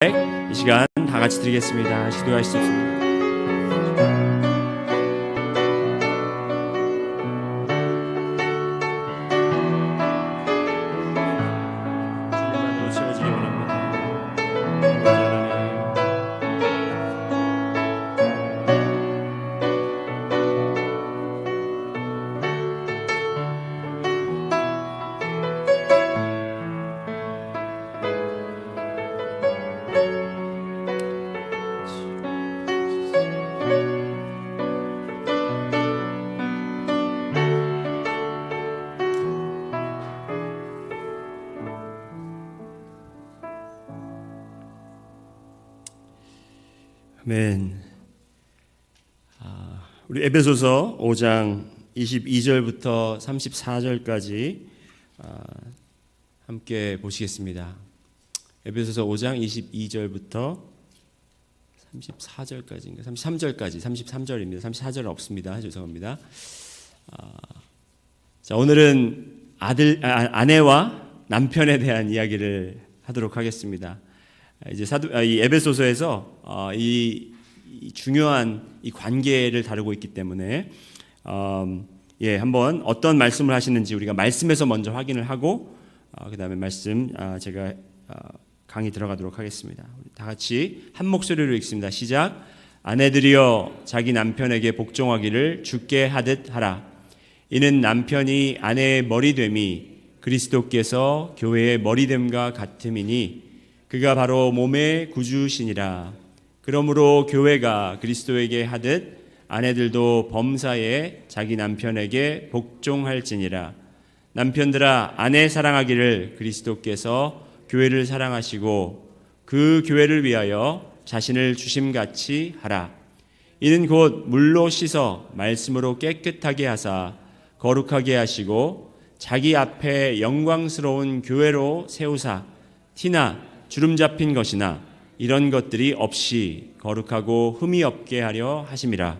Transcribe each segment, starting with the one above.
이 시간 다 같이 드리겠습니다. 기도하실 수 있습니다. 주님만으로 채워지기 원합니다. 아멘. 우리 에베소서 5장 22절부터 34절까지 함께 보시겠습니다. 에베소서 5장 22절부터 34절까지인가? 33절까지, 33절입니다. 34절은 없습니다. 죄송합니다. 자, 오늘은 아내와 남편에 대한 이야기를 하도록 하겠습니다. 이제 이 에베소서에서 이 중요한 이 관계를 다루고 있기 때문에 한번 어떤 말씀을 하시는지 우리가 말씀에서 먼저 확인을 하고 그 다음에 말씀 제가 강의 들어가도록 하겠습니다. 우리 다 같이 한 목소리로 읽습니다. 시작. 아내들이여 자기 남편에게 복종하기를 주께 하듯 하라. 이는 남편이 아내의 머리됨이 그리스도께서 교회의 머리됨과 같음이니 그가 바로 몸의 구주시니라. 그러므로 교회가 그리스도에게 하듯 아내들도 범사에 자기 남편에게 복종할지니라. 남편들아 아내 사랑하기를 그리스도께서 교회를 사랑하시고 그 교회를 위하여 자신을 주심같이 하라. 이는 곧 물로 씻어 말씀으로 깨끗하게 하사 거룩하게 하시고 자기 앞에 영광스러운 교회로 세우사 티나 주름 잡힌 것이나 이런 것들이 없이 거룩하고 흠이 없게 하려 하심이라.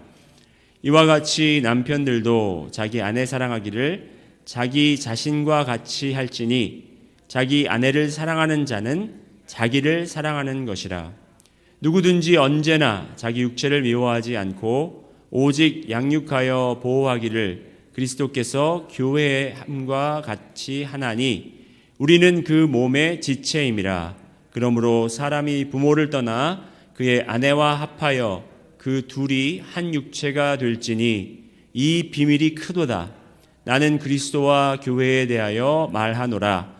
이와 같이 남편들도 자기 아내 사랑하기를 자기 자신과 같이 할지니 자기 아내를 사랑하는 자는 자기를 사랑하는 것이라. 누구든지 언제나 자기 육체를 미워하지 않고 오직 양육하여 보호하기를 그리스도께서 교회의 함과 같이 하나니 우리는 그 몸의 지체임이라. 그러므로 사람이 부모를 떠나 그의 아내와 합하여 그 둘이 한 육체가 될지니 이 비밀이 크도다. 나는 그리스도와 교회에 대하여 말하노라.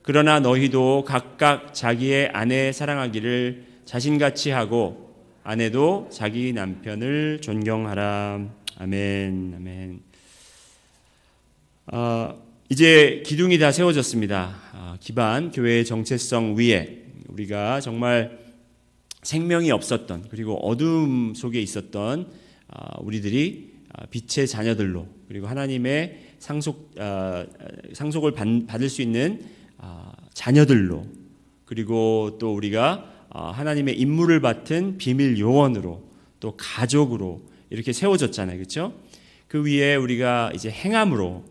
그러나 너희도 각각 자기의 아내 사랑하기를 자신같이 하고 아내도 자기 남편을 존경하라. 아멘. 아멘. 이제 기둥이 다 세워졌습니다. 기반 교회의 정체성 위에 우리가 정말 생명이 없었던 그리고 어둠 속에 있었던 우리들이 빛의 자녀들로 그리고 하나님의 상속을 받을 수 있는 자녀들로 그리고 또 우리가 하나님의 임무를 맡은 비밀 요원으로 또 가족으로 이렇게 세워졌잖아요. 그렇죠? 그 위에 우리가 이제 행함으로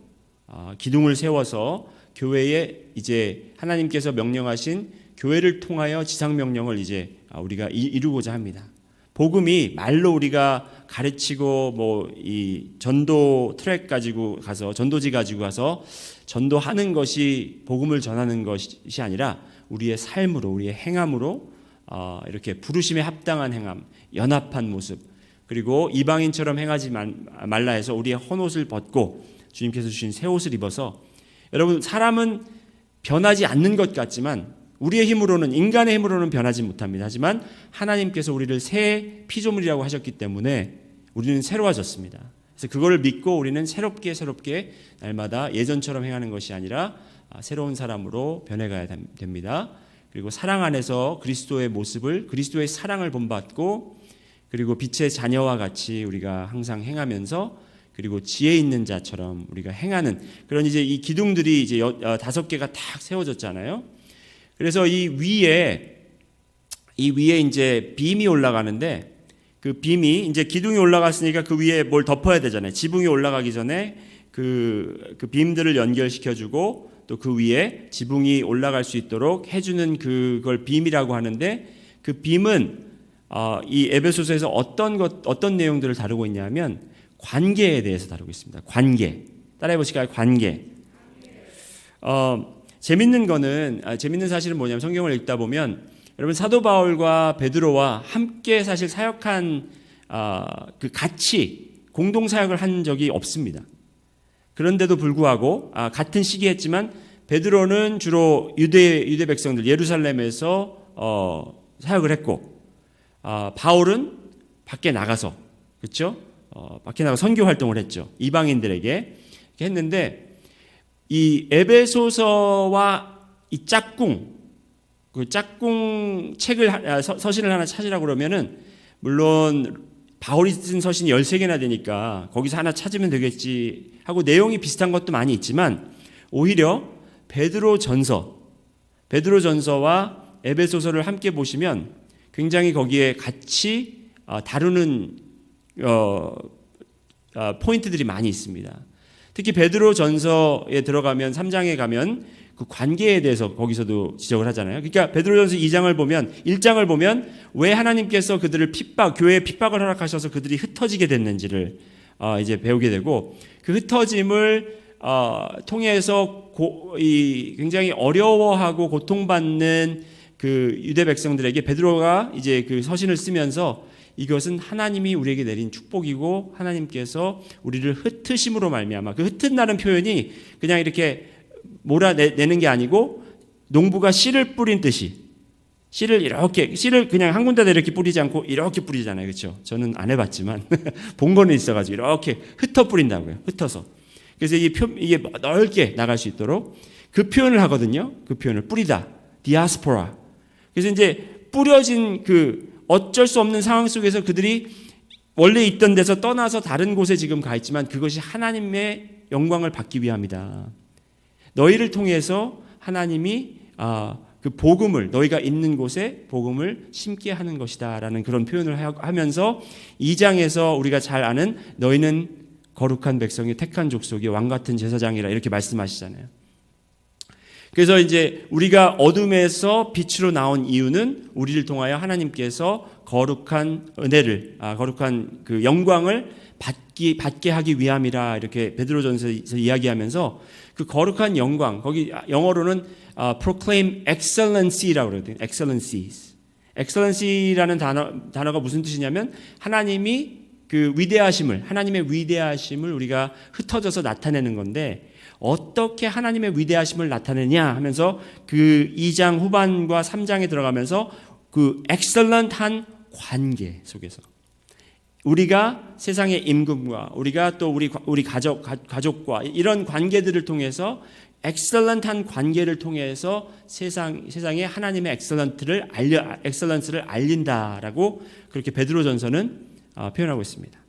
기둥을 세워서 교회에 이제 하나님께서 명령하신 교회를 통하여 지상 명령을 이제 우리가 이루고자 합니다. 복음이 말로 우리가 가르치고 이 전도 트랙 가지고 가서 전도지 가지고 가서 전도하는 것이 복음을 전하는 것이 아니라 우리의 삶으로 우리의 행함으로 이렇게 부르심에 합당한 행함, 연합한 모습 그리고 이방인처럼 행하지 말라 해서 우리의 헌옷을 벗고 주님께서 주신 새 옷을 입어서 여러분 사람은 변하지 않는 것 같지만 우리의 힘으로는 인간의 힘으로는 변하지 못합니다. 하지만 하나님께서 우리를 새 피조물이라고 하셨기 때문에 우리는 새로워졌습니다. 그래서 그걸 믿고 우리는 새롭게 날마다 예전처럼 행하는 것이 아니라 새로운 사람으로 변해가야 됩니다. 그리고 사랑 안에서 그리스도의 모습을 그리스도의 사랑을 본받고 그리고 빛의 자녀와 같이 우리가 항상 행하면서 그리고 지혜 있는 자처럼 우리가 행하는 그런 이제 이 기둥들이 이제 5개가 딱 세워졌잖아요. 그래서 이 위에 이제 빔이 올라가는데 그 빔이 이제 기둥이 올라갔으니까 그 위에 뭘 덮어야 되잖아요. 지붕이 올라가기 전에 그 빔들을 연결시켜주고 또 그 위에 지붕이 올라갈 수 있도록 해주는 그걸 빔이라고 하는데 그 빔은 이 에베소서에서 어떤 내용들을 다루고 있냐면 관계에 대해서 다루고 있습니다. 관계. 따라해 보실까요? 관계. 재밌는 사실은 뭐냐면 성경을 읽다 보면 여러분 사도 바울과 베드로와 함께 사실 사역한 그 같이 공동 사역을 한 적이 없습니다. 그런데도 불구하고 같은 시기에 했지만 베드로는 주로 유대 백성들 예루살렘에서 사역을 했고 바울은 밖에 나가서 그렇죠? 밖에 나가 선교 활동을 했죠. 이방인들에게 이렇게 했는데 이 에베소서와 이 짝꿍 책을 서신을 하나 찾으라고 그러면은 물론 바울이 쓴 서신이 13개나 되니까 거기서 하나 찾으면 되겠지 하고 내용이 비슷한 것도 많이 있지만 오히려 베드로전서와 에베소서를 함께 보시면 굉장히 거기에 같이 다루는 포인트들이 많이 있습니다. 특히 베드로전서에 들어가면 3장에 가면 그 관계에 대해서 거기서도 지적을 하잖아요. 그러니까 베드로전서 1장을 보면 왜 하나님께서 그들을 교회에 핍박을 허락하셔서 그들이 흩어지게 됐는지를 이제 배우게 되고 그 흩어짐을 통해서 굉장히 어려워하고 고통받는 그 유대 백성들에게 베드로가 이제 그 서신을 쓰면서 이것은 하나님이 우리에게 내린 축복이고 하나님께서 우리를 흩으심으로 말미암아 그 흩은다는 표현이 그냥 이렇게 몰아내는 게 아니고 농부가 씨를 뿌린 듯이 씨를 그냥 한 군데다 이렇게 뿌리지 않고 이렇게 뿌리잖아요. 그렇죠? 저는 안 해봤지만 본 거는 있어가지고 이렇게 흩어 뿌린다고요. 흩어서. 그래서 이게 넓게 나갈 수 있도록 그 표현을 하거든요. 그 표현을 뿌리다. 디아스포라. 그래서 이제 뿌려진 그 어쩔 수 없는 상황 속에서 그들이 원래 있던 데서 떠나서 다른 곳에 지금 가 있지만 그것이 하나님의 영광을 받기 위함이다. 너희를 통해서 하나님이 그 복음을 너희가 있는 곳에 복음을 심게 하는 것이다라는 그런 표현을 하면서 2장에서 우리가 잘 아는 너희는 거룩한 백성이 택한 족속이 왕 같은 제사장이라 이렇게 말씀하시잖아요. 그래서 이제 우리가 어둠에서 빛으로 나온 이유는 우리를 통하여 하나님께서 거룩한 은혜를 거룩한 그 영광을 받게 하기 위함이라 이렇게 베드로전서에서 이야기하면서 그 거룩한 영광 거기 영어로는 proclaim excellency라고 그러거든요. excellency라는 단어가 무슨 뜻이냐면 하나님의 위대하심을 우리가 흩어져서 나타내는 건데 어떻게 하나님의 위대하심을 나타내냐 하면서 그 2장 후반과 3장에 들어가면서 그 엑셀런트한 관계 속에서 우리가 세상의 임금과 우리가 또 우리 가족과 이런 관계들을 통해서 엑셀런트한 관계를 통해서 세상에 하나님의 엑셀런스를 알린다라고 그렇게 베드로전서는 표현하고 있습니다.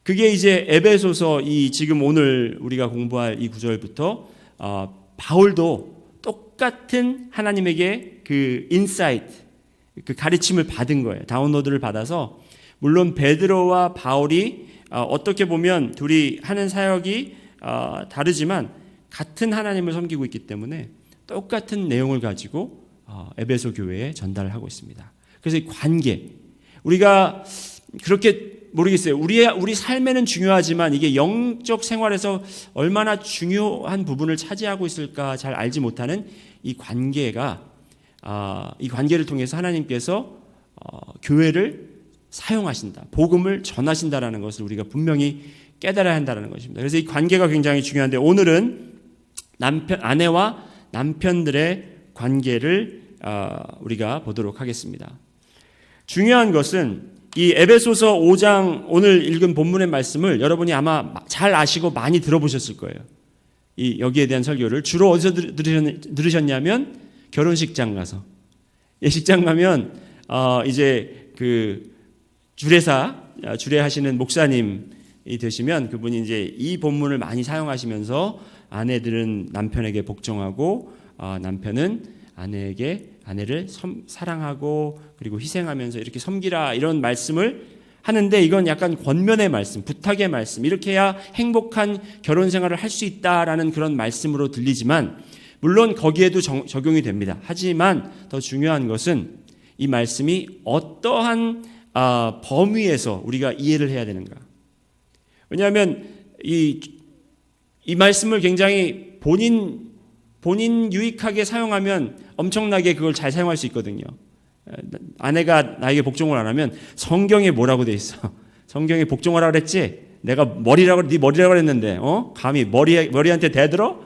그게 이제 에베소서 지금 오늘 우리가 공부할 이 구절부터 바울도 똑같은 하나님에게 그 인사이트, 그 가르침을 받은 거예요. 다운로드를 받아서 물론 베드로와 바울이 어떻게 보면 둘이 하는 사역이 다르지만 같은 하나님을 섬기고 있기 때문에 똑같은 내용을 가지고 에베소 교회에 전달을 하고 있습니다. 그래서 이 관계 우리가 그렇게 모르겠어요. 우리 삶에는 중요하지만 이게 영적 생활에서 얼마나 중요한 부분을 차지하고 있을까 잘 알지 못하는 이 관계를 통해서 하나님께서 교회를 사용하신다. 복음을 전하신다라는 것을 우리가 분명히 깨달아야 한다는 것입니다. 그래서 이 관계가 굉장히 중요한데 오늘은 아내와 남편들의 관계를 우리가 보도록 하겠습니다. 중요한 것은 이 에베소서 5장 오늘 읽은 본문의 말씀을 여러분이 아마 잘 아시고 많이 들어보셨을 거예요. 여기에 대한 설교를 주로 어디서 들으셨냐면 결혼식장 가서 예식장 가면 이제 그 주례하시는 목사님이 되시면 그분이 이제 이 본문을 많이 사용하시면서 아내들은 남편에게 복종하고 남편은 아내를 사랑하고 그리고 희생하면서 이렇게 섬기라 이런 말씀을 하는데 이건 약간 권면의 말씀, 부탁의 말씀 이렇게 해야 행복한 결혼 생활을 할 수 있다라는 그런 말씀으로 들리지만 물론 거기에도 적용이 됩니다. 하지만 더 중요한 것은 이 말씀이 어떠한 범위에서 우리가 이해를 해야 되는가? 왜냐하면 이 말씀을 굉장히 본인 유익하게 사용하면 엄청나게 그걸 잘 사용할 수 있거든요. 아내가 나에게 복종을 안 하면 성경에 뭐라고 돼 있어? 성경에 복종하라 그랬지? 내가 네 머리라고 그랬는데 감히 머리한테 대들어?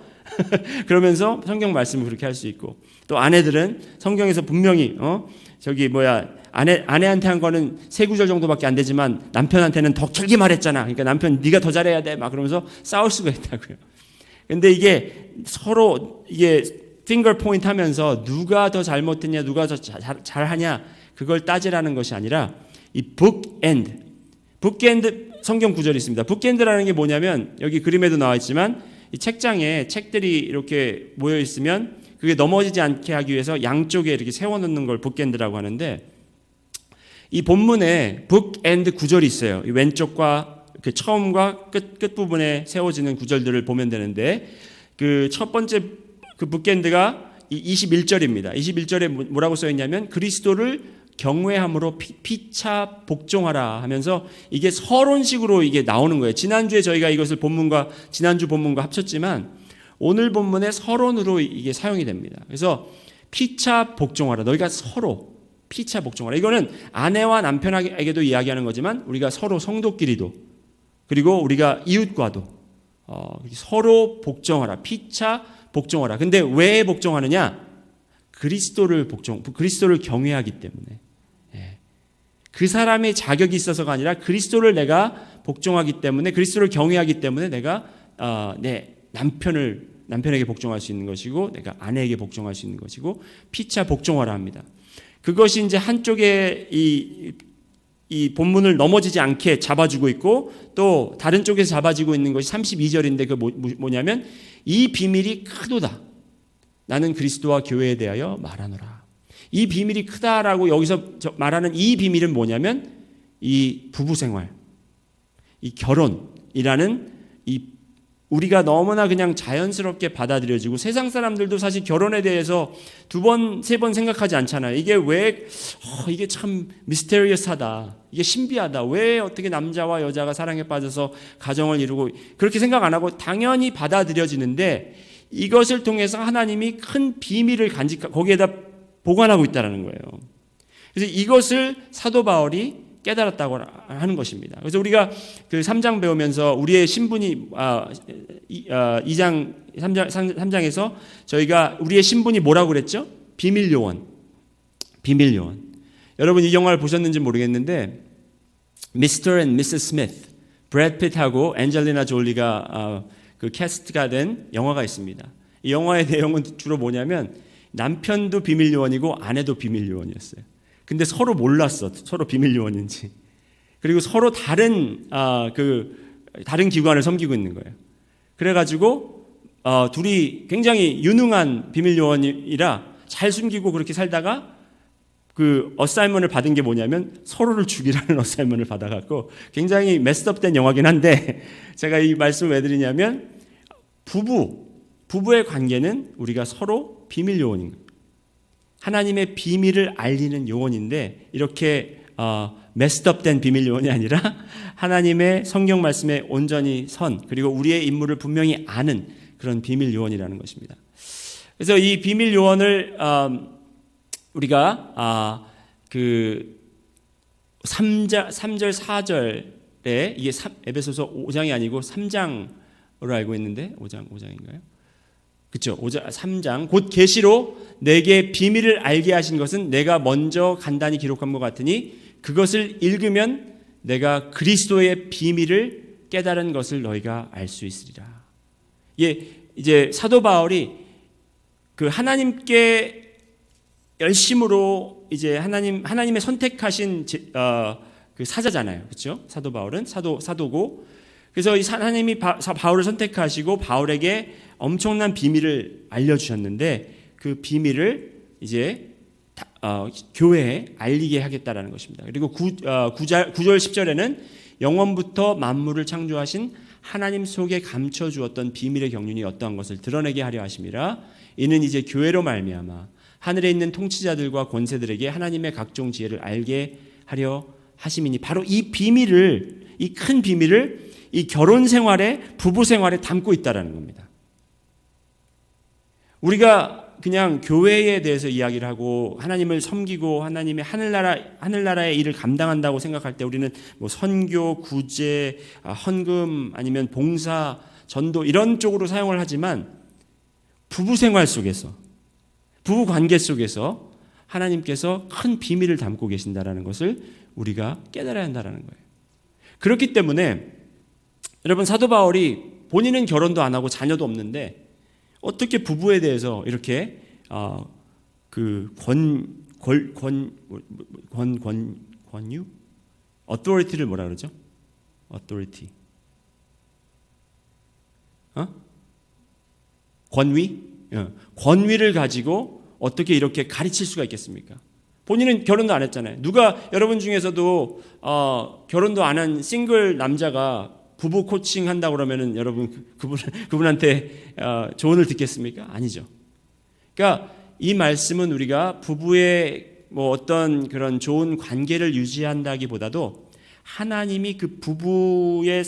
그러면서 성경 말씀을 그렇게 할 수 있고, 또 아내들은 성경에서 분명히 아내한테 한 거는 3구절 정도밖에 안 되지만 남편한테는 더 길게 말했잖아. 그러니까 남편 네가 더 잘해야 돼. 막 그러면서 싸울 수가 있다고요. 근데 이게 서로 이게 핑거 포인트 하면서 누가 더 잘못했냐, 누가 더 잘하냐 그걸 따지라는 것이 아니라 이 북엔드 성경 구절이 있습니다. 북엔드라는 게 뭐냐면 여기 그림에도 나와 있지만 이 책장에 책들이 이렇게 모여 있으면 그게 넘어지지 않게 하기 위해서 양쪽에 이렇게 세워놓는 걸 북엔드라고 하는데, 이 본문에 북엔드 구절이 있어요. 이 왼쪽과 그 처음과 끝 부분에 세워지는 구절들을 보면 되는데, 그 첫 번째 그 북엔드가 21절입니다. 21절에 뭐라고 써 있냐면 그리스도를 경외함으로 피차 복종하라 하면서 이게 서론식으로 이게 나오는 거예요. 지난주에 저희가 이것을 지난주 본문과 합쳤지만 오늘 본문의 서론으로 이게 사용이 됩니다. 그래서 피차 복종하라. 너희가 서로 피차 복종하라. 이거는 아내와 남편에게도 이야기하는 거지만 우리가 서로 성도끼리도, 그리고 우리가 이웃과도 서로 복종하라. 피차 복종하라. 근데 왜 복종하느냐? 그리스도를 경외하기 때문에. 그 사람의 자격이 있어서가 아니라 그리스도를 내가 복종하기 때문에, 그리스도를 경외하기 때문에 내가 내 남편에게 복종할 수 있는 것이고, 내가 아내에게 복종할 수 있는 것이고, 피차 복종하라 합니다. 그것이 이제 한쪽에 이 본문을 넘어지지 않게 잡아주고 있고, 또 다른 쪽에서 잡아지고 있는 것이 32절인데 그 뭐냐면 이 비밀이 크도다. 나는 그리스도와 교회에 대하여 말하노라. 이 비밀이 크다라고 여기서 말하는 이 비밀은 뭐냐면 이 부부생활, 이 결혼이라는 이 우리가 너무나 그냥 자연스럽게 받아들여지고, 세상 사람들도 사실 결혼에 대해서 2번, 3번 생각하지 않잖아요. 이게 이게 참 미스테리어스하다. 이게 신비하다. 왜 어떻게 남자와 여자가 사랑에 빠져서 가정을 이루고, 그렇게 생각 안 하고 당연히 받아들여지는데, 이것을 통해서 하나님이 큰 비밀을 거기에다 보관하고 있다는 거예요. 그래서 이것을 사도 바울이 깨달았다고 하는 것입니다. 그래서 우리가 그 3장 배우면서 우리의 신분이 3장에서 저희가 우리의 신분이 뭐라고 그랬죠? 비밀 요원. 여러분 이 영화를 보셨는지 모르겠는데 미스터 앤 미세스 스미스, 브래드 핏하고 앤젤리나 졸리가 그 캐스트가 된 영화가 있습니다. 이 영화의 내용은 주로 뭐냐면 남편도 비밀 요원이고 아내도 비밀 요원이었어요. 근데 서로 몰랐어. 서로 비밀 요원인지. 그리고 서로 다른 기관을 섬기고 있는 거예요. 그래가지고 둘이 굉장히 유능한 비밀 요원이라 잘 숨기고 그렇게 살다가 그 어사이먼을 받은 게 뭐냐면 서로를 죽이라는 어사이먼을 받아갖고 굉장히 메스업된 영화긴 한데, 제가 이 말씀을 왜 드리냐면 부부의 관계는 우리가 서로 비밀 요원인 거예요. 하나님의 비밀을 알리는 요원인데, 이렇게 메스업된 비밀 요원이 아니라 하나님의 성경 말씀에 온전히 그리고 우리의 임무를 분명히 아는 그런 비밀 요원이라는 것입니다. 그래서 이 비밀 요원을 우리가 그 3절 4절에 이게 에베소서 5장이 아니고 3장으로 알고 있는데 5장인가요? 그렇죠. 3장 곧 계시로 내게 비밀을 알게 하신 것은 내가 먼저 간단히 기록한 것 같으니 그것을 읽으면 내가 그리스도의 비밀을 깨달은 것을 너희가 알 수 있으리라. 이제 사도 바울이 그 하나님께 열심으로 이제 하나님의 선택하신 그 사자잖아요. 그렇죠? 사도 바울은 사도고, 그래서 이 하나님이 바울을 선택하시고 바울에게 엄청난 비밀을 알려주셨는데 그 비밀을 이제 교회에 알리게 하겠다라는 것입니다. 그리고 9절 10절에는 영원부터 만물을 창조하신 하나님 속에 감춰주었던 비밀의 경륜이 어떠한 것을 드러내게 하려 하심이라. 이는 이제 교회로 말미암아 하늘에 있는 통치자들과 권세들에게 하나님의 각종 지혜를 알게 하려 하심이니, 바로 이 비밀을, 이 큰 비밀을 이 결혼 생활에, 부부 생활에 담고 있다라는 겁니다. 우리가 그냥 교회에 대해서 이야기를 하고 하나님을 섬기고 하나님의 하늘나라의 일을 감당한다고 생각할 때 우리는 뭐 선교, 구제, 헌금 아니면 봉사, 전도 이런 쪽으로 사용을 하지만 부부 생활 속에서, 부부 관계 속에서 하나님께서 큰 비밀을 담고 계신다라는 것을 우리가 깨달아야 한다라는 거예요. 그렇기 때문에 여러분, 사도 바울이 본인은 결혼도 안 하고 자녀도 없는데 어떻게 부부에 대해서 이렇게 권유? authority를 뭐라 그러죠? authority. 권위? 권위를 가지고 어떻게 이렇게 가르칠 수가 있겠습니까? 본인은 결혼도 안 했잖아요. 누가 여러분 중에서도 결혼도 안 한 싱글 남자가 부부 코칭 한다고 그러면은 여러분 그분한테 조언을 듣겠습니까? 아니죠. 그러니까 이 말씀은 우리가 부부의 뭐 어떤 그런 좋은 관계를 유지한다기보다도 하나님이 그 부부의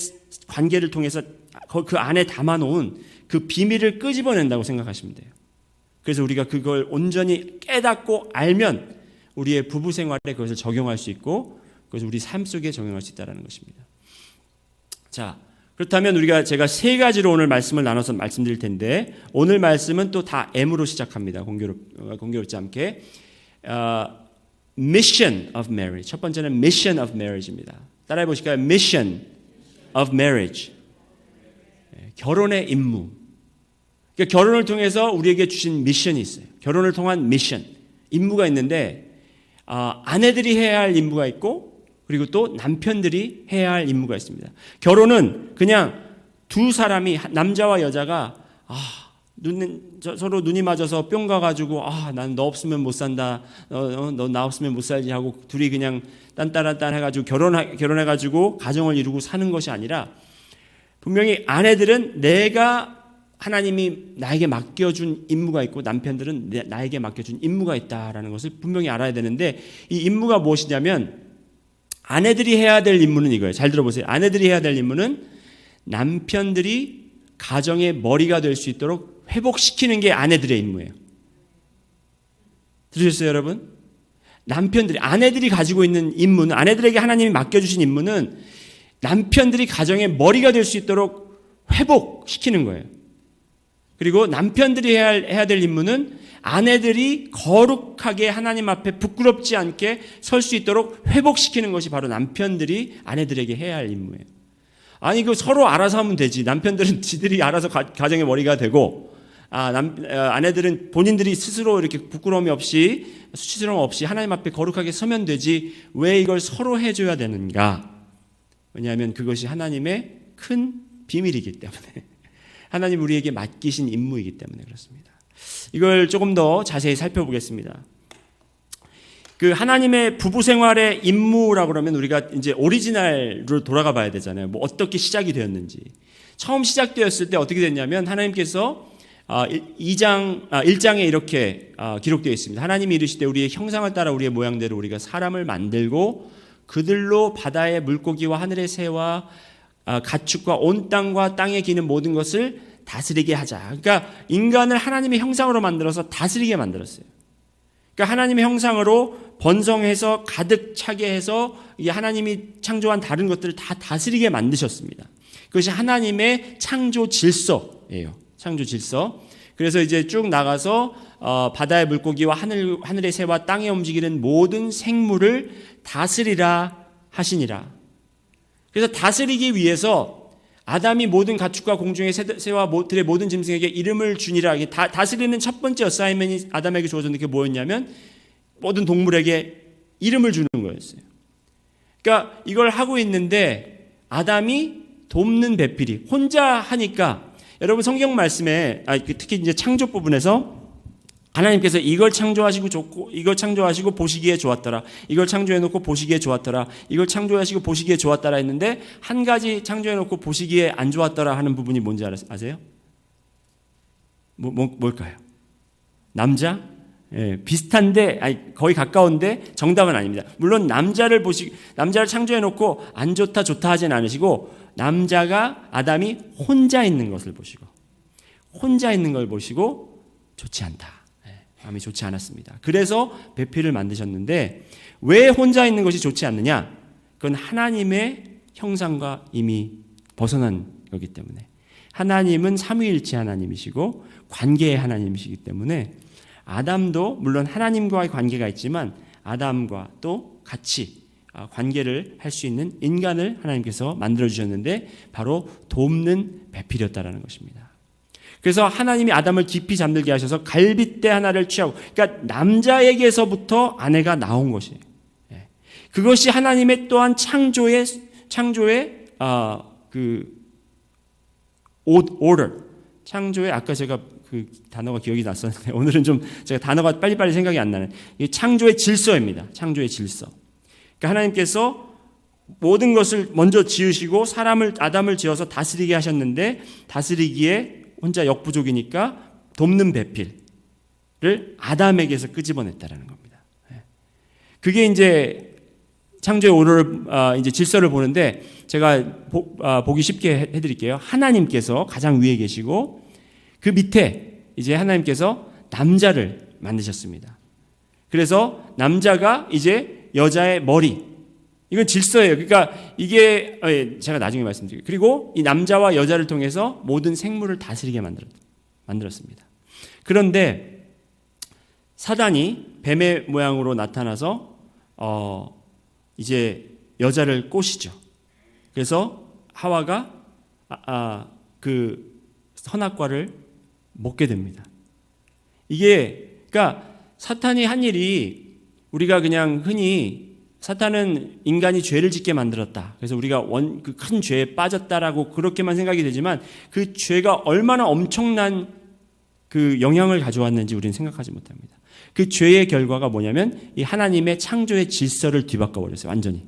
관계를 통해서 그 안에 담아놓은 그 비밀을 끄집어낸다고 생각하시면 돼요. 그래서 우리가 그걸 온전히 깨닫고 알면 우리의 부부 생활에 그것을 적용할 수 있고 그것을 우리 삶 속에 적용할 수 있다는 것입니다. 자, 그렇다면 제가 세 가지로 오늘 말씀을 나눠서 말씀드릴 텐데, 오늘 말씀은 또 다 M으로 시작합니다. 공교롭지 않게. Mission of marriage. 첫 번째는 Mission of marriage입니다. 따라해 보실까요? Mission of marriage. 결혼의 임무. 그러니까 결혼을 통해서 우리에게 주신 미션이 있어요. 결혼을 통한 미션, 임무가 있는데, 아내들이 해야 할 임무가 있고, 그리고 또 남편들이 해야 할 임무가 있습니다. 결혼은 그냥 두 사람이, 남자와 여자가 서로 눈이 맞아서 뿅 가가지고 난 너 없으면 못 산다, 너 나 없으면 못 살지 하고 둘이 그냥 딴따란딴 해가지고 결혼해가지고 가정을 이루고 사는 것이 아니라, 분명히 아내들은 내가 하나님이 나에게 맡겨준 임무가 있고 남편들은 나에게 맡겨준 임무가 있다라는 것을 분명히 알아야 되는데, 이 임무가 무엇이냐면 아내들이 해야 될 임무는 이거예요. 잘 들어보세요. 아내들이 해야 될 임무는 남편들이 가정의 머리가 될 수 있도록 회복시키는 게 아내들의 임무예요. 들으셨어요, 여러분? 아내들이 가지고 있는 임무는, 아내들에게 하나님이 맡겨주신 임무는 남편들이 가정의 머리가 될 수 있도록 회복시키는 거예요. 그리고 남편들이 해야 될 임무는 아내들이 거룩하게 하나님 앞에 부끄럽지 않게 설 수 있도록 회복시키는 것이 바로 남편들이 아내들에게 해야 할 임무예요. 아니, 서로 알아서 하면 되지. 남편들은 지들이 알아서 가정의 머리가 되고, 아내들은 본인들이 스스로 이렇게 부끄러움이 없이, 수치스러움 없이 하나님 앞에 거룩하게 서면 되지. 왜 이걸 서로 해줘야 되는가? 왜냐하면 그것이 하나님의 큰 비밀이기 때문에. 하나님 우리에게 맡기신 임무이기 때문에 그렇습니다. 이걸 조금 더 자세히 살펴보겠습니다. 그 하나님의 부부 생활의 임무라고 그러면 우리가 이제 오리지널로 돌아가 봐야 되잖아요. 뭐 어떻게 시작이 되었는지. 처음 시작되었을 때 어떻게 됐냐면 하나님께서 1장에 이렇게 기록되어 있습니다. 하나님이 이르시되 우리의 형상을 따라 우리의 모양대로 우리가 사람을 만들고 그들로 바다의 물고기와 하늘의 새와 가축과 온 땅과 땅에 기는 모든 것을 다스리게 하자. 그러니까 인간을 하나님의 형상으로 만들어서 다스리게 만들었어요. 그러니까 하나님의 형상으로 번성해서 가득 차게 해서 하나님이 창조한 다른 것들을 다 다스리게 만드셨습니다. 그것이 하나님의 창조 질서예요. 창조 질서. 그래서 이제 쭉 나가서 바다의 물고기와 하늘의 새와 땅에 움직이는 모든 생물을 다스리라 하시니라. 그래서 다스리기 위해서 아담이 모든 가축과 공중의 새와 들의 모든 짐승에게 이름을 주니라. 다스리는 첫 번째 어사이먼이 아담에게 주어졌는데 그게 뭐였냐면 모든 동물에게 이름을 주는 거였어요. 그러니까 이걸 하고 있는데 아담이 돕는 배필이 혼자 하니까, 여러분 성경 말씀에 특히 이제 창조 부분에서 하나님께서 이걸 창조하시고 좋고, 이걸 창조하시고 보시기에 좋았더라, 이걸 창조해놓고 보시기에 좋았더라, 이걸 창조하시고 보시기에 좋았더라 했는데 한 가지 창조해놓고 보시기에 안 좋았더라 하는 부분이 뭔지 아세요? 뭘까요? 남자? 비슷한데 거의 가까운데 정답은 아닙니다. 물론 남자를 창조해 놓고 안 좋다 좋다 하진 않으시고 남자가 아담이 혼자 있는 것을 보시고 혼자 있는 걸 보시고 좋지 않다. 마음이 좋지 않았습니다. 그래서 배필을 만드셨는데 왜 혼자 있는 것이 좋지 않느냐? 그건 하나님의 형상과 이미 벗어난 거기 때문에 하나님은 삼위일체 하나님이시고 관계의 하나님이시기 때문에 아담도 물론 하나님과의 관계가 있지만 아담과 또 같이 관계를 할 수 있는 인간을 하나님께서 만들어주셨는데 바로 돕는 배필이었다라는 것입니다. 그래서 하나님이 아담을 깊이 잠들게 하셔서 갈빗대 하나를 취하고 그러니까 남자에게서부터 아내가 나온 것이에요. 그것이 하나님의 또한 창조의 order 창조의 아까 제가 그 단어가 기억이 났었는데 오늘은 좀 제가 단어가 빨리빨리 생각이 안 나는 이 창조의 질서입니다. 창조의 질서. 그러니까 하나님께서 모든 것을 먼저 지으시고 아담을 지어서 다스리게 하셨는데 다스리기에 혼자 역부족이니까 돕는 배필을 아담에게서 끄집어냈다라는 겁니다. 그게 이제 창조의 오너를 이제 질서를 보는데 제가 보기 쉽게 해드릴게요. 하나님께서 가장 위에 계시고 그 밑에 이제 하나님께서 남자를 만드셨습니다. 그래서 남자가 이제 여자의 머리. 이건 질서예요. 그러니까 이게 제가 나중에 말씀드릴게요. 그리고 이 남자와 여자를 통해서 모든 생물을 다스리게 만들었습니다. 그런데 사단이 뱀의 모양으로 나타나서 이제 여자를 꼬시죠. 그래서 하와가 그 선악과를 먹게 됩니다. 이게 그러니까 사탄이 한 일이 우리가 그냥 흔히 사탄은 인간이 죄를 짓게 만들었다. 그래서 우리가 그 큰 죄에 빠졌다라고 그렇게만 생각이 되지만 그 죄가 얼마나 엄청난 그 영향을 가져왔는지 우리는 생각하지 못합니다. 그 죄의 결과가 뭐냐면 이 하나님의 창조의 질서를 뒤바꿔 버렸어요. 완전히.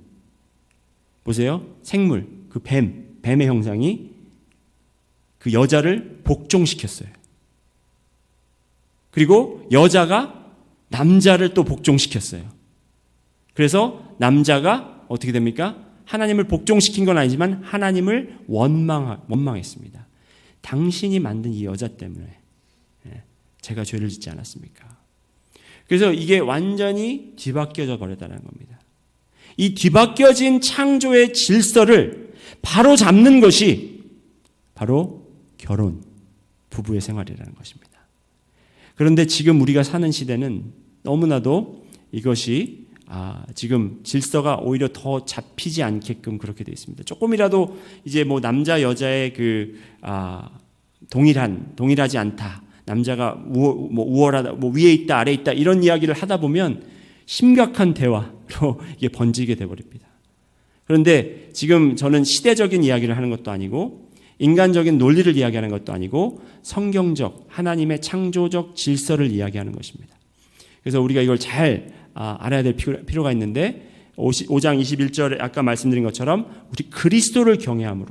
보세요. 생물, 그 뱀의 형상이 그 여자를 복종시켰어요. 그리고 여자가 남자를 또 복종시켰어요. 그래서 남자가 어떻게 됩니까? 하나님을 복종시킨 건 아니지만 하나님을 원망했습니다. 당신이 만든 이 여자 때문에 제가 죄를 짓지 않았습니까? 그래서 이게 완전히 뒤바뀌어져 버렸다는 겁니다. 이 뒤바뀌어진 창조의 질서를 바로 잡는 것이 바로 결혼, 부부의 생활이라는 것입니다. 그런데 지금 우리가 사는 시대는 너무나도 이것이 지금 질서가 오히려 더 잡히지 않게끔 그렇게 되어 있습니다. 조금이라도 이제 뭐 남자 여자의 동일하지 않다. 남자가 우월하다, 위에 있다, 아래 있다 이런 이야기를 하다 보면 심각한 대화로 이게 번지게 돼 버립니다. 그런데 지금 저는 시대적인 이야기를 하는 것도 아니고 인간적인 논리를 이야기하는 것도 아니고 성경적 하나님의 창조적 질서를 이야기하는 것입니다. 그래서 우리가 이걸 잘 알아야 될 필요가 있는데 5장 21절에 아까 말씀드린 것처럼 우리 그리스도를 경외함으로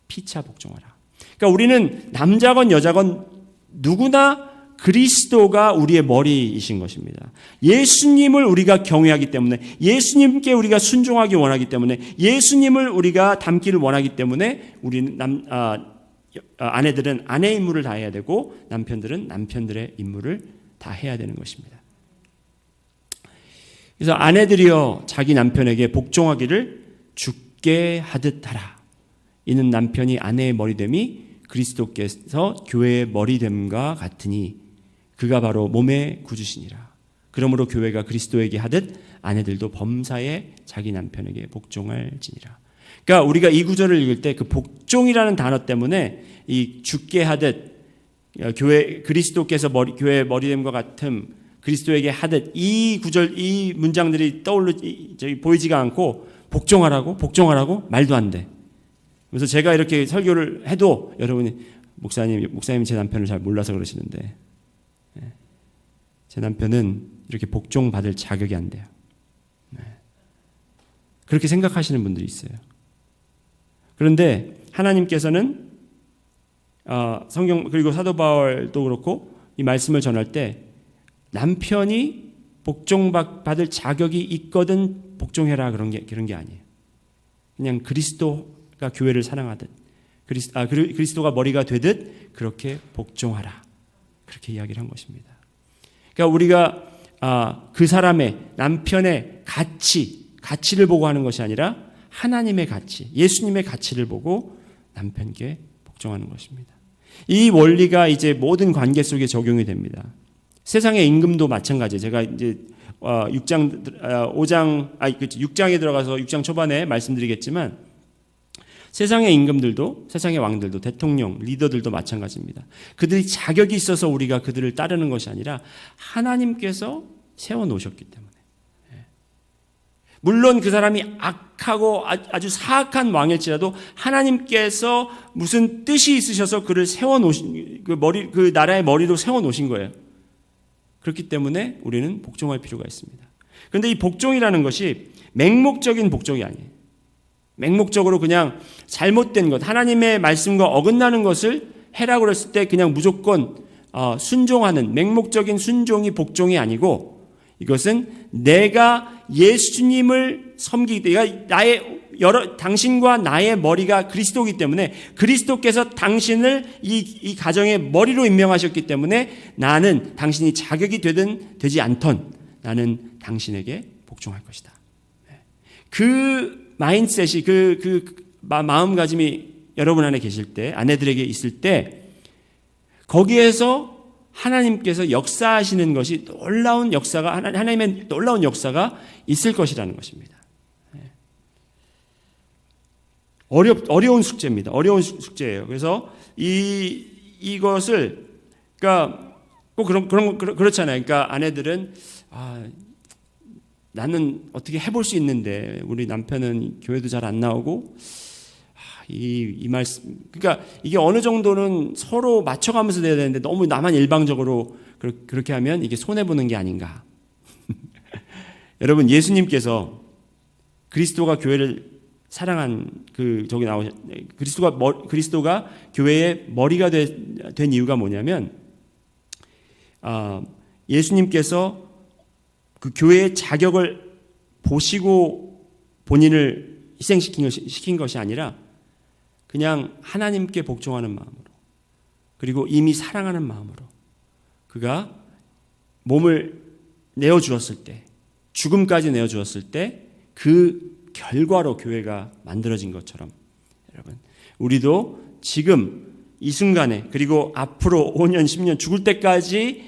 피차 복종하라. 그러니까 우리는 남자건 여자건 누구나 그리스도가 우리의 머리이신 것입니다. 예수님을 우리가 경외하기 때문에 예수님께 우리가 순종하기 원하기 때문에 예수님을 우리가 닮기를 원하기 때문에 우리는 아내들은 아내의 임무를 다 해야 되고 남편들은 남편들의 임무를 다 해야 되는 것입니다. 그래서 아내들이여 자기 남편에게 복종하기를 주께 하듯 하라. 이는 남편이 아내의 머리됨이 그리스도께서 교회의 머리됨과 같으니 그가 바로 몸의 구주시니라. 그러므로 교회가 그리스도에게 하듯 아내들도 범사에 자기 남편에게 복종할지니라. 그러니까 우리가 이 구절을 읽을 때 그 복종이라는 단어 때문에 이 주께 하듯 교회 그리스도께서 교회의 머리됨과 같음 그리스도에게 하듯 이 구절 이 문장들이 보이지가 않고 복종하라고 말도 안 돼. 그래서 제가 이렇게 설교를 해도 여러분이 목사님이 제 남편을 잘 몰라서 그러시는데 제 남편은 이렇게 복종받을 자격이 안 돼요. 그렇게 생각하시는 분들이 있어요. 그런데 하나님께서는 성경 그리고 사도 바울도 그렇고 이 말씀을 전할 때 남편이 복종받을 자격이 있거든 복종해라 그런 게 아니에요. 그냥 그리스도가 교회를 사랑하듯 그리스도가 머리가 되듯 그렇게 복종하라. 그렇게 이야기를 한 것입니다. 그러니까 우리가 그 사람의 남편의 가치를 보고 하는 것이 아니라 하나님의 가치, 예수님의 가치를 보고 남편께 복종하는 것입니다. 이 원리가 이제 모든 관계 속에 적용이 됩니다. 세상의 임금도 마찬가지예요. 제가 이제 6장에 들어가서 6장 초반에 말씀드리겠지만 세상의 임금들도, 세상의 왕들도, 대통령, 리더들도 마찬가지입니다. 그들이 자격이 있어서 우리가 그들을 따르는 것이 아니라 하나님께서 세워놓으셨기 때문에. 물론 그 사람이 악하고 아주 사악한 왕일지라도 하나님께서 무슨 뜻이 있으셔서 그를 세워놓으신, 그 나라의 머리로 세워놓으신 거예요. 그렇기 때문에 우리는 복종할 필요가 있습니다. 그런데 이 복종이라는 것이 맹목적인 복종이 아니에요. 맹목적으로 그냥 잘못된 것, 하나님의 말씀과 어긋나는 것을 해라고 했을 때 그냥 무조건 순종하는 맹목적인 순종이 복종이 아니고 이것은 내가 예수님을 섬기기 때문에 당신과 나의 머리가 그리스도이기 때문에 그리스도께서 당신을 이 가정의 머리로 임명하셨기 때문에 나는 당신이 자격이 되든 되지 않던 나는 당신에게 복종할 것이다. 그 마인드셋이 그 마음가짐이 여러분 안에 계실 때, 아내들에게 있을 때 거기에서 하나님께서 역사하시는 것이 놀라운 역사가, 하나님의 놀라운 역사가 있을 것이라는 것입니다. 어려운 숙제입니다. 어려운 숙제예요. 그래서 이것을, 그러니까 꼭 그렇잖아요. 그러니까 아내들은 나는 어떻게 해볼 수 있는데 우리 남편은 교회도 잘 안 나오고 이 말씀, 그러니까 이게 어느 정도는 서로 맞춰가면서 돼야 되는데 너무 나만 일방적으로 그렇게 하면 이게 손해보는 게 아닌가. 여러분, 예수님께서 그리스도가 교회를 사랑한 그리스도가 교회의 머리가 된 이유가 뭐냐면 예수님께서 그 교회의 자격을 보시고 본인을 희생시킨 것이 아니라 그냥 하나님께 복종하는 마음으로, 그리고 이미 사랑하는 마음으로 그가 몸을 내어주었을 때, 죽음까지 내어주었을 때 그 결과로 교회가 만들어진 것처럼 여러분, 우리도 지금 이 순간에 그리고 앞으로 5년, 10년 죽을 때까지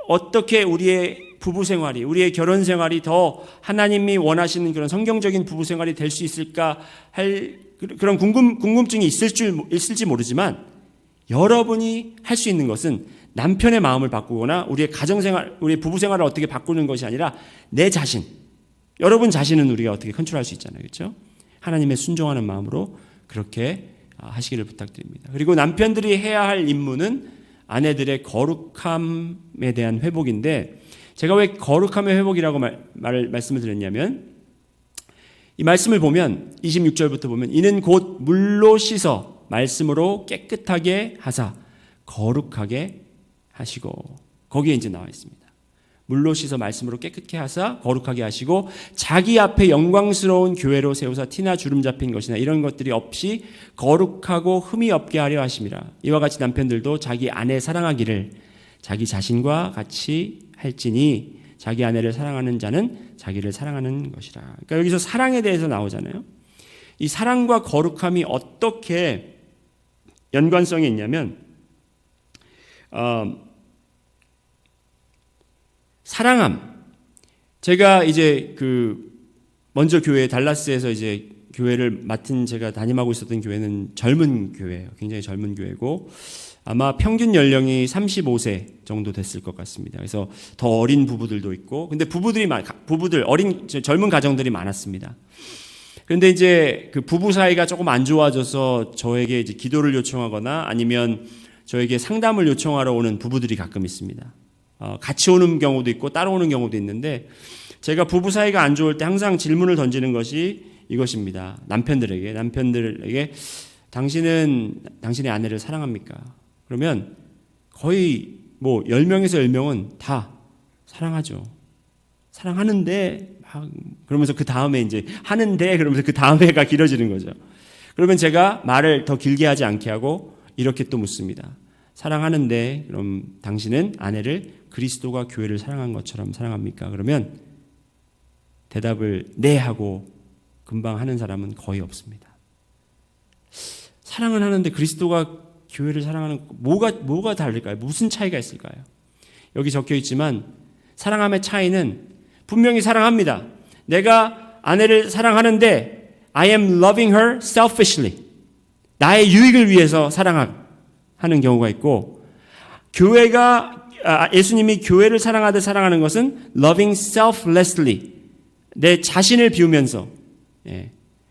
어떻게 우리의 부부 생활이, 우리의 결혼 생활이 더 하나님이 원하시는 그런 성경적인 부부 생활이 될 수 있을까 할 그런 궁금증이 있을지 모르지만 여러분이 할 수 있는 것은 남편의 마음을 바꾸거나 우리의 가정생활, 우리의 부부 생활을 어떻게 바꾸는 것이 아니라 내 자신, 여러분 자신은 우리가 어떻게 컨트롤할 수 있잖아요. 그렇죠? 하나님의 순종하는 마음으로 그렇게 하시기를 부탁드립니다. 그리고 남편들이 해야 할 임무는 아내들의 거룩함에 대한 회복인데, 제가 왜 거룩함의 회복이라고 말씀을 드렸냐면, 이 말씀을 보면 26절부터 보면 이는 곧 물로 씻어 말씀으로 깨끗하게 하사 거룩하게 하시고, 거기에 이제 나와 있습니다. 물로 씻어 말씀으로 깨끗게 하사 거룩하게 하시고 자기 앞에 영광스러운 교회로 세우사 티나 주름 잡힌 것이나 이런 것들이 없이 거룩하고 흠이 없게 하려 하심이라. 이와 같이 남편들도 자기 아내 사랑하기를 자기 자신과 같이 할지니 자기 아내를 사랑하는 자는 자기를 사랑하는 것이라. 그러니까 여기서 사랑에 대해서 나오잖아요. 이 사랑과 거룩함이 어떻게 연관성이 있냐면, 사랑함. 제가 이제 먼저 교회 달라스에서 이제 교회를 맡은, 제가 담임하고 있었던 교회는 젊은 교회예요. 굉장히 젊은 교회고 아마 평균 연령이 35세 정도 됐을 것 같습니다. 그래서 더 어린 부부들도 있고, 근데 젊은 가정들이 많았습니다. 그런데 이제 그 부부 사이가 조금 안 좋아져서 저에게 이제 기도를 요청하거나 아니면 저에게 상담을 요청하러 오는 부부들이 가끔 있습니다. 같이 오는 경우도 있고 따로 오는 경우도 있는데, 제가 부부 사이가 안 좋을 때 항상 질문을 던지는 것이 이것입니다. 남편들에게 당신은 당신의 아내를 사랑합니까? 그러면 거의 10명에서 10명은 다 사랑하죠. 사랑하는데 막 그러면서 그 다음에 이제 하는데 그러면서 그 다음에가 길어지는 거죠. 그러면 제가 말을 더 길게 하지 않게 하고 이렇게 또 묻습니다. 사랑하는데 그럼 당신은 아내를 그리스도가 교회를 사랑한 것처럼 사랑합니까? 그러면 대답을 네 하고 금방 하는 사람은 거의 없습니다. 사랑은 하는데 그리스도가 교회를 사랑하는 뭐가 다를까요? 무슨 차이가 있을까요? 여기 적혀 있지만 사랑함의 차이는 분명히 사랑합니다. 내가 아내를 사랑하는데 I am loving her selfishly. 나의 유익을 위해서 사랑하는 경우가 있고 예수님이 교회를 사랑하듯 사랑하는 것은 loving selflessly. 내 자신을 비우면서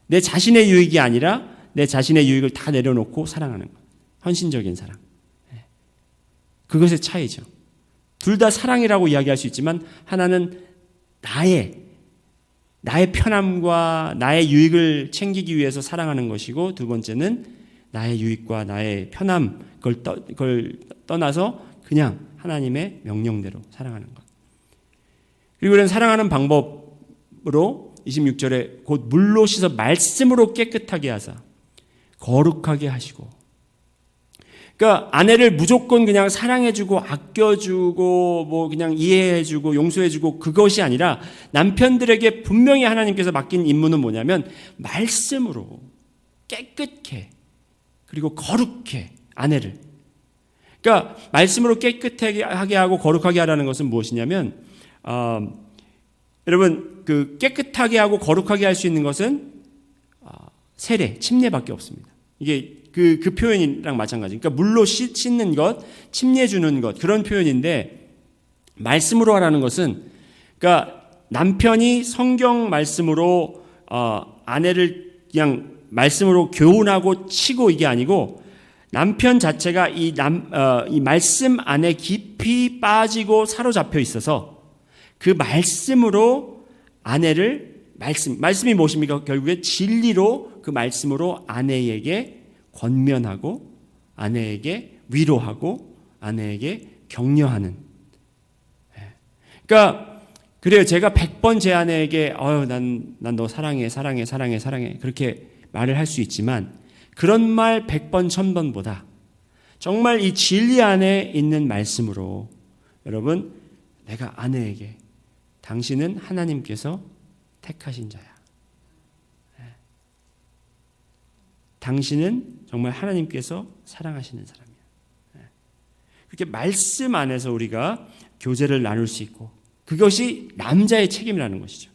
내 자신의 유익이 아니라 내 자신의 유익을 다 내려놓고 사랑하는 것. 헌신적인 사랑. 그것의 차이죠. 둘 다 사랑이라고 이야기할 수 있지만 하나는 나의 편함과 나의 유익을 챙기기 위해서 사랑하는 것이고 두 번째는 나의 유익과 나의 편함 그걸 떠나서 그냥 하나님의 명령대로 사랑하는 것. 그리고 이런 사랑하는 방법으로 26절에 곧 물로 씻어 말씀으로 깨끗하게 하사 거룩하게 하시고, 그러니까 아내를 무조건 그냥 사랑해주고 아껴주고 뭐 그냥 이해해주고 용서해주고 그것이 아니라 남편들에게 분명히 하나님께서 맡긴 임무는 뭐냐면 말씀으로 깨끗게 그리고 거룩해 아내를. 그러니까 말씀으로 깨끗하게 하고 거룩하게 하라는 것은 무엇이냐면 여러분 그 깨끗하게 하고 거룩하게 할 수 있는 것은 세례, 침례밖에 없습니다. 이게 그 표현이랑 마찬가지. 그러니까 물로 씻는 것, 침례 주는 것 그런 표현인데 말씀으로 하라는 것은 그러니까 남편이 성경 말씀으로 아내를 그냥 말씀으로 교훈하고 치고 이게 아니고 남편 자체가 이 말씀 안에 깊이 빠지고 사로잡혀 있어서 그 말씀으로 아내를 말씀이 무엇입니까? 결국에 진리로 그 말씀으로 아내에게 권면하고 아내에게 위로하고 아내에게 격려하는. 그러니까 그래요. 제가 100번 제 아내에게 난 너 사랑해 그렇게 말을 할 수 있지만 그런 말 100번 1000번보다 정말 이 진리 안에 있는 말씀으로 여러분 내가 아내에게 당신은 하나님께서 택하신 자야. 당신은 정말 하나님께서 사랑하시는 사람이야. 그렇게 말씀 안에서 우리가 교제를 나눌 수 있고 그것이 남자의 책임이라는 것이죠.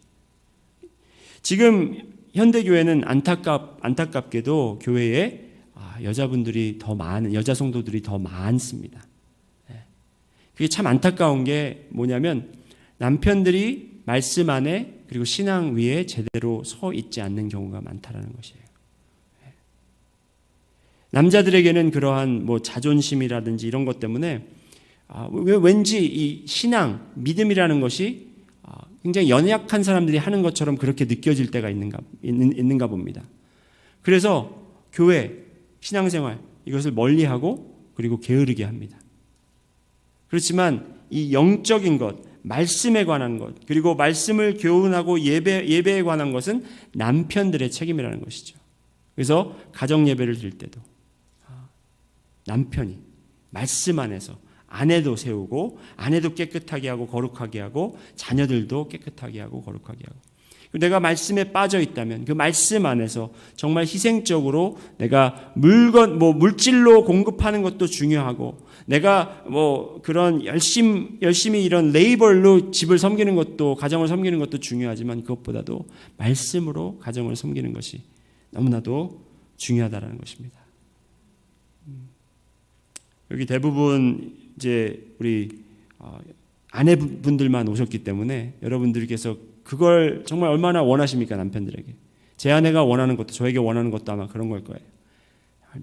지금 현대교회는 안타깝게도 교회에 여자분들이 더 많은 여자 성도들이 더 많습니다. 그게 참 안타까운 게 뭐냐면 남편들이 말씀 안에 그리고 신앙 위에 제대로 서 있지 않는 경우가 많다라는 것이에요. 남자들에게는 그러한 뭐 자존심이라든지 이런 것 때문에 왠지 이 신앙, 믿음이라는 것이 굉장히 연약한 사람들이 하는 것처럼 그렇게 느껴질 때가 있는가 봅니다. 그래서 교회, 신앙생활 이것을 멀리하고 그리고 게으르게 합니다. 그렇지만 이 영적인 것, 말씀에 관한 것, 그리고 말씀을 교훈하고 예배에 관한 것은 남편들의 책임이라는 것이죠. 그래서 가정 예배를 드릴 때도 남편이 말씀 안에서 아내도 세우고 아내도 깨끗하게 하고 거룩하게 하고 자녀들도 깨끗하게 하고 거룩하게 하고 내가 말씀에 빠져 있다면 그 말씀 안에서 정말 희생적으로 내가 물질로 공급하는 것도 중요하고 내가 그런 열심히 이런 레이벌로 집을 섬기는 것도 가정을 섬기는 것도 중요하지만 그것보다도 말씀으로 가정을 섬기는 것이 너무나도 중요하다는 것입니다. 여기 대부분 이제 우리 아내분들만 오셨기 때문에 여러분들께서 그걸 정말 얼마나 원하십니까? 남편들에게. 제 아내가 원하는 것도 저에게 원하는 것도 아마 그런 걸 거예요.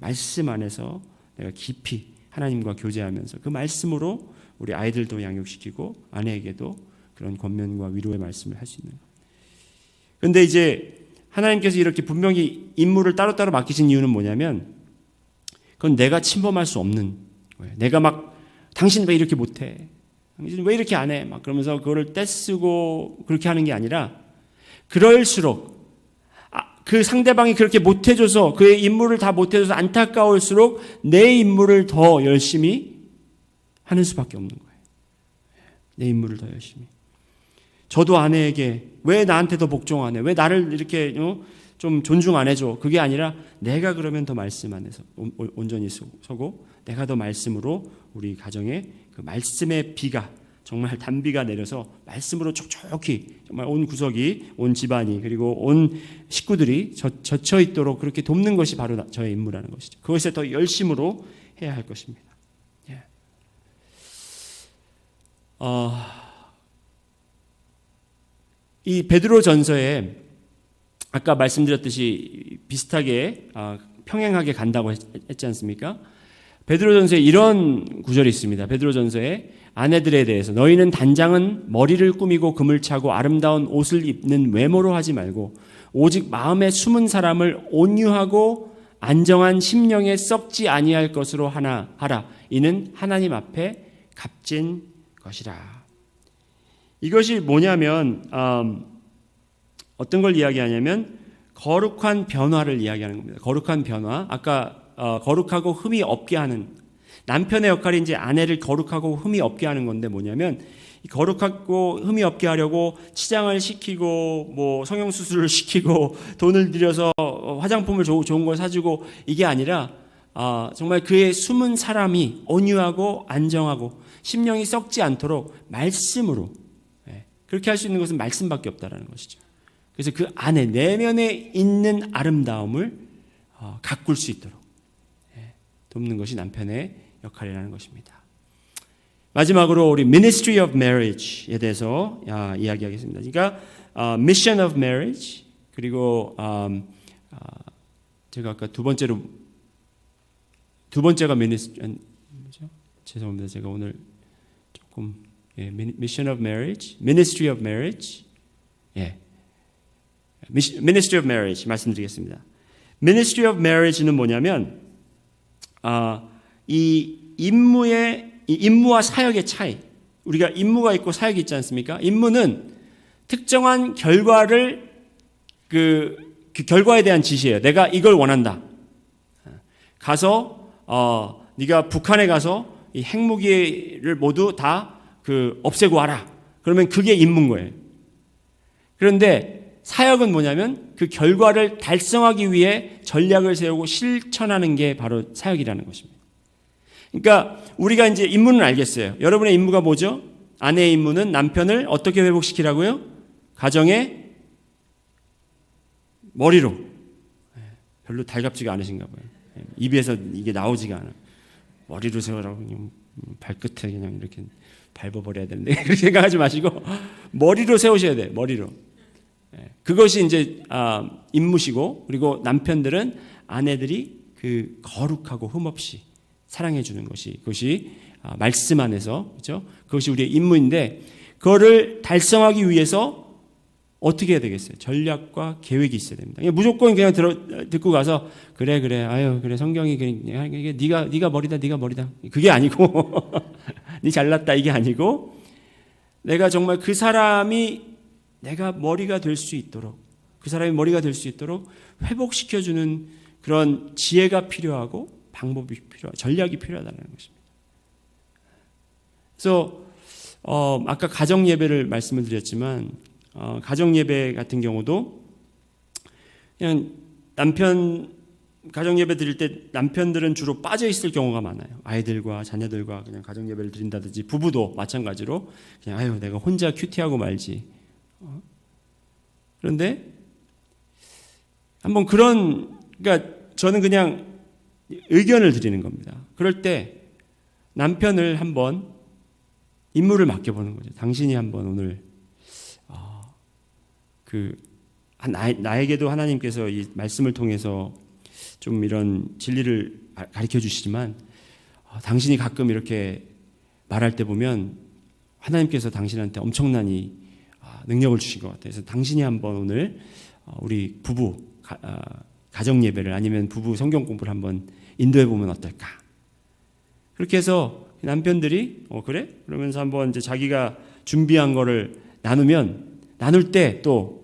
말씀 안에서 내가 깊이 하나님과 교제하면서 그 말씀으로 우리 아이들도 양육시키고 아내에게도 그런 권면과 위로의 말씀을 할 수 있는 것. 그런데 이제 하나님께서 이렇게 분명히 임무를 따로따로 맡기신 이유는 뭐냐면 그건 내가 침범할 수 없는 거예요. 내가 당신 왜 이렇게 못해? 당신은 왜 이렇게 안 해? 막 그러면서 그거를 떼쓰고 그렇게 하는 게 아니라 그럴수록 그 상대방이 그렇게 못해줘서 그의 임무를 다 못해줘서 안타까울수록 내 임무를 더 열심히 하는 수밖에 없는 거예요. 내 임무를 더 열심히. 저도 아내에게 왜 나한테 더 복종 안 해? 왜 나를 이렇게 좀 존중 안 해줘? 그게 아니라 내가 그러면 더 말씀 안에서 온전히 서고 내가 더 말씀으로 우리 가정에 그 말씀의 비가 정말 단비가 내려서 말씀으로 촉촉히 정말 온 구석이 온 집안이 그리고 온 식구들이 젖혀 있도록 그렇게 돕는 것이 바로 저의 임무라는 것이죠. 그것에 더 열심으로 해야 할 것입니다. 예. 이 베드로전서에 아까 말씀드렸듯이 비슷하게 평행하게 간다고 했지 않습니까? 베드로전서에 이런 구절이 있습니다. 베드로전서에 아내들에 대해서 너희는 단장은 머리를 꾸미고 금을 차고 아름다운 옷을 입는 외모로 하지 말고 오직 마음에 숨은 사람을 온유하고 안정한 심령에 썩지 아니할 것으로 하라. 이는 하나님 앞에 값진 것이라. 이것이 뭐냐면 어떤 걸 이야기하냐면 거룩한 변화를 이야기하는 겁니다. 거룩한 변화. 아까 거룩하고 흠이 없게 하는 남편의 역할이 이제 아내를 거룩하고 흠이 없게 하는 건데 뭐냐면 거룩하고 흠이 없게 하려고 치장을 시키고 뭐 성형수술을 시키고 돈을 들여서 화장품을 좋은 걸 사주고 이게 아니라 정말 그의 숨은 사람이 온유하고 안정하고 심령이 썩지 않도록 말씀으로 그렇게 할 수 있는 것은 말씀밖에 없다라는 것이죠. 그래서 그 안에 내면에 있는 아름다움을 가꿀 수 있도록 돕는 것이 남편의 역할이라는 것입니다. 마지막으로 우리 Ministry of Marriage에 대해서 이야기하겠습니다. 그러니까 Mission of Marriage 그리고 제가 아까 두 번째가 Ministry 뭐죠? 죄송합니다. 제가 오늘 조금 Mission of Marriage, Ministry of Marriage, Ministry of Marriage 말씀드리겠습니다. Ministry of Marriage는 뭐냐면 이 임무와 사역의 차이. 우리가 임무가 있고 사역이 있지 않습니까? 임무는 특정한 결과를 그 결과에 대한 지시예요. 내가 이걸 원한다. 가서 네가 북한에 가서 이 핵무기를 모두 다 없애고 와라. 그러면 그게 임무인 거예요. 그런데 사역은 뭐냐면 그 결과를 달성하기 위해 전략을 세우고 실천하는 게 바로 사역이라는 것입니다. 그러니까 우리가 이제 임무는 알겠어요. 여러분의 임무가 뭐죠? 아내의 임무는 남편을 어떻게 회복시키라고요? 가정의 머리로. 별로 달갑지가 않으신가 봐요. 입에서 이게 나오지가 않아요. 머리로 세우라고 그냥 발끝에 그냥 이렇게 밟아버려야 되는데 그렇게 생각하지 마시고 머리로 세우셔야 돼요. 머리로. 그것이 이제 임무시고 그리고 남편들은 아내들이 그 거룩하고 흠없이 사랑해 주는 것이 그것이 말씀 안에서 그렇죠? 그것이 우리의 임무인데 그거를 달성하기 위해서 어떻게 해야 되겠어요? 전략과 계획이 있어야 됩니다. 무조건 그냥 듣고 가서 그래 아유 그래 성경이 그냥 이게 네가 머리다 그게 아니고 네 잘났다 이게 아니고 내가 정말 그 사람이 내가 머리가 될 수 있도록 그 사람이 머리가 될 수 있도록 회복시켜주는 그런 지혜가 필요하고 방법이 필요하고 전략이 필요하다는 것입니다. 그래서 아까 가정 예배를 말씀을 드렸지만 가정 예배 같은 경우도 그냥 가정 예배 드릴 때 남편들은 주로 빠져 있을 경우가 많아요. 아이들과 자녀들과 그냥 가정 예배를 드린다든지 부부도 마찬가지로 그냥 아유 내가 혼자 큐티하고 말지. 그런데 한번 그러니까 저는 그냥 의견을 드리는 겁니다. 그럴 때 남편을 한번 임무를 맡겨보는 거죠. 당신이 한번 오늘 나에게도 하나님께서 이 말씀을 통해서 좀 이런 진리를 가르쳐 주시지만 당신이 가끔 이렇게 말할 때 보면 하나님께서 당신한테 엄청난 이 능력을 주신 것 같아요. 그래서 당신이 한번 오늘 우리 부부 가정 예배를 아니면 부부 성경 공부를 한번 인도해 보면 어떨까? 그렇게 해서 남편들이 그래? 그러면서 한번 이제 자기가 준비한 거를 나눌 때 또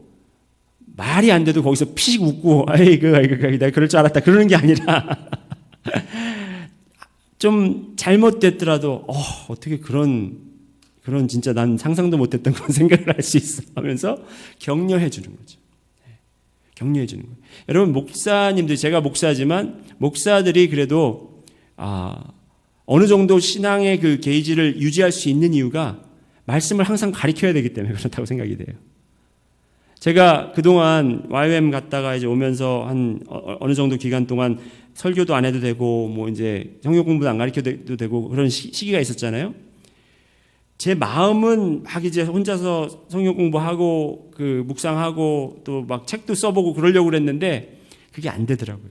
말이 안 돼도 거기서 피식 웃고 아이고 내가 그럴 줄 알았다 그러는 게 아니라 좀 잘못됐더라도 어떻게 그런 진짜 난 상상도 못했던 그런 생각을 할 수 있어 하면서 격려해 주는 거죠. 격려해 주는 거예요. 여러분 목사님들 제가 목사지만 목사들이 그래도 어느 정도 신앙의 그 게이지를 유지할 수 있는 이유가 말씀을 항상 가르쳐야 되기 때문에 그렇다고 생각이 돼요. 제가 그동안 YWAM 갔다가 이제 오면서 한 어느 정도 기간 동안 설교도 안 해도 되고 뭐 이제 성경 공부도 안 가르쳐도 되고 그런 시기가 있었잖아요. 제 마음은 막 이제 혼자서 성경 공부하고 그 묵상하고 또 막 책도 써보고 그러려고 그랬는데 그게 안 되더라고요.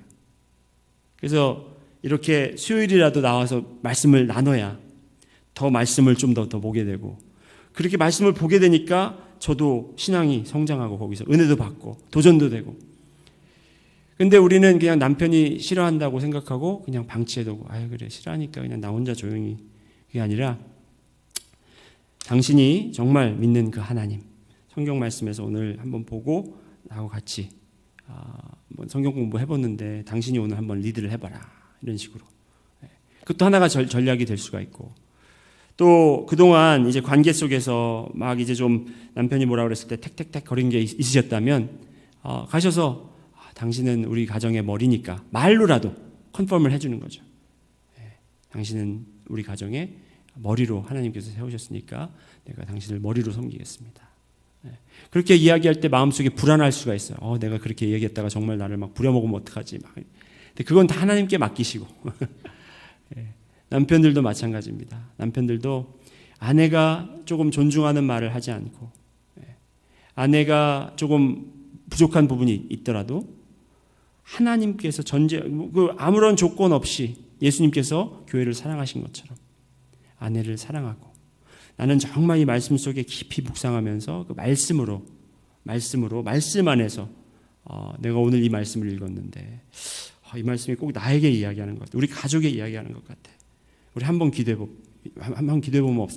그래서 이렇게 수요일이라도 나와서 말씀을 나눠야 더 말씀을 좀 더 보게 되고 그렇게 말씀을 보게 되니까 저도 신앙이 성장하고 거기서 은혜도 받고 도전도 되고 근데 우리는 그냥 남편이 싫어한다고 생각하고 그냥 방치해두고 그래 싫어하니까 그냥 나 혼자 조용히 그게 아니라 당신이 정말 믿는 그 하나님 성경 말씀에서 오늘 한번 보고 나하고 같이 성경 공부 해봤는데 당신이 오늘 한번 리드를 해봐라 이런 식으로 그것도 하나가 전략이 될 수가 있고 또 그동안 이제 관계 속에서 막 이제 좀 남편이 뭐라 그랬을 때 택택택 거린 게 있으셨다면 가셔서 당신은 우리 가정의 머리니까 말로라도 컨펌을 해주는 거죠. 당신은 우리 가정의 머리로 하나님께서 세우셨으니까 내가 당신을 머리로 섬기겠습니다. 그렇게 이야기할 때 마음속에 불안할 수가 있어요. 내가 그렇게 얘기했다가 정말 나를 막 부려먹으면 어떡하지? 근데 그건 다 하나님께 맡기시고 남편들도 마찬가지입니다. 남편들도 아내가 조금 존중하는 말을 하지 않고 아내가 조금 부족한 부분이 있더라도 하나님께서 아무런 조건 없이 예수님께서 교회를 사랑하신 것처럼 아내를 사랑하고 나는 정말 이 말씀 속에 깊이 묵상하면서 그 말씀 안에서 내가 오늘 이 말씀을 읽었는데 이 말씀이 꼭 나에게 이야기하는 것 같아. 우리 가족에 이야기하는 것 같아. 우리 한번 기도해보면